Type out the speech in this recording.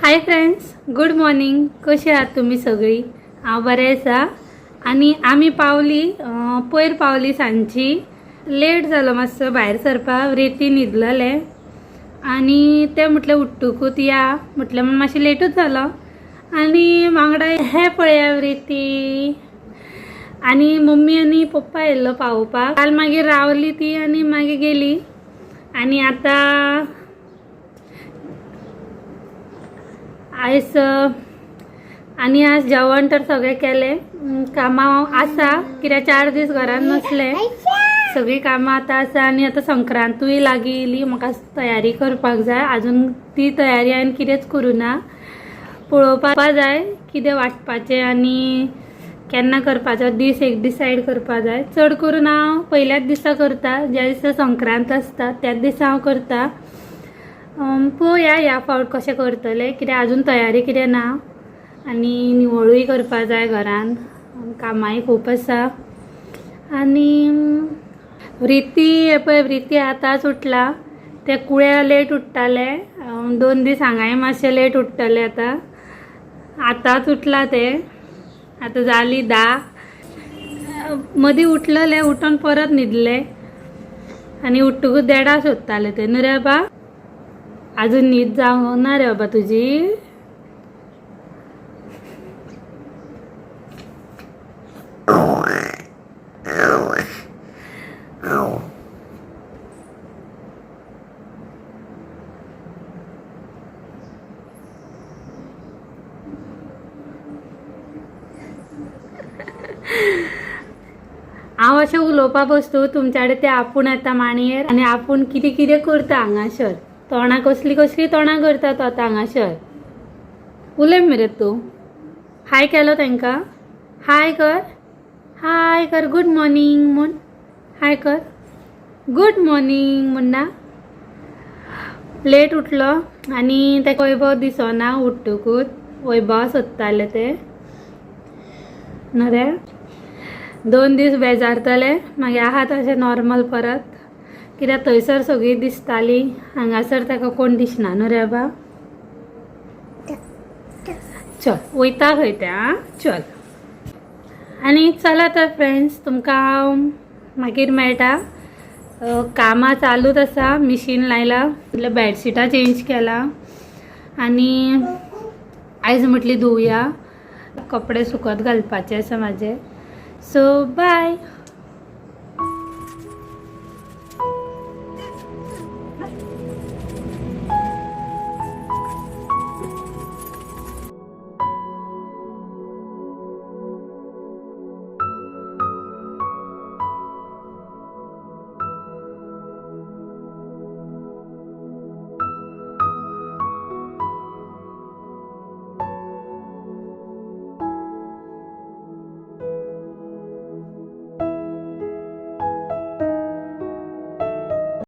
Hi friends, good morning. कशी आहात तुम्ही सगळी? हांव बरें आसा. आनी आमी पावली पयर पावली सांजची. लेट जालो मातसो भायर सरपाक. व्रिती न्हिदलेले आनी ते म्हटले उठ्ठूकूत या म्हटलें म्हूण मातशें लेटूच जालो. आनी वांगडा हे पळया व्रिती आनी मम्मी आनी पप्पा येयल्लो पावोवपाक. काल मागीर रावली ती आनी मागीर गेली. आनी आतां आयज आनी आज जेवण तर सगळें केलें. कामां आसा कित्याक 4 दीस घरान नसले. सगळीं कामां आतां आसा आनी आतां संक्रांतूय लागीं येयली. म्हाका तयारी करपाक जाय. आजून ती तयारी हांवें कितेंच करूं ना. पळोवपाक जाय कितें वांटपाचें आनी केन्ना करपाचो दीस एक डिसायड करपा जाय. चड करून हांव पयल्याच दिसा करता. ज्या दिसा संक्रांत आसता त्याच दिसा हांव करता. पळोवया ह्या फावट कशें करतलें कित्याक आजून तयारी कितें ना. आनी निवळूय करपा जाय घरान. कामांय खूब आसा. आनी व्रिती आतांच उठला. ते कुळ्या लेट उठ्ठाले. 2 दीस हांगाय मातशे लेट उठ्ठले. आतांच उठला ते. आतां जाली 10. मदीं उठलेले, उठून परत न्हिदले आनी उठ्ठूकूच देडा सोदताले ते. न्हू रे बा? अजून न्हीद जावं ना रे बाबा तुजी? हांव अशें उलोवपा बसतो तुमच्या कडेन ते आपूण येता माणयेर आनी आपूण कितें कितें करता हांगासर. तोंडां कसली कसली तोंडां करता तो आतां हांगासर. उलय मरे तूं. हाय केलो तांकां? हाय कर. हाय कर. गुड मॉर्निंग म्हूण. हाय कर. गुड मॉर्निंग म्हणना. लेट उठलो आनी ताका वैभव दिसना. उठ्ठूकूत वैभव सोदताले ते. न्हू रे? 2 दीस बेजारतले मागीर आहा तशें नॉर्मल परत. कित्याक थंयसर सगळीं दिसताली. हांगासर ताका कोण दिसना. न्हू रे बा? चल वयता खंय ते. चल. आनी चला तर फ्रेंड्स, तुमकां हांव मागीर मेळटा. कामां चालूच आसा. मिशीन लायला म्हटल्यार बेडशिटां चेंज केला आनी आयज म्हटली धुवया. कपडे सुकत घालपाचे आसा म्हाजे. So bye.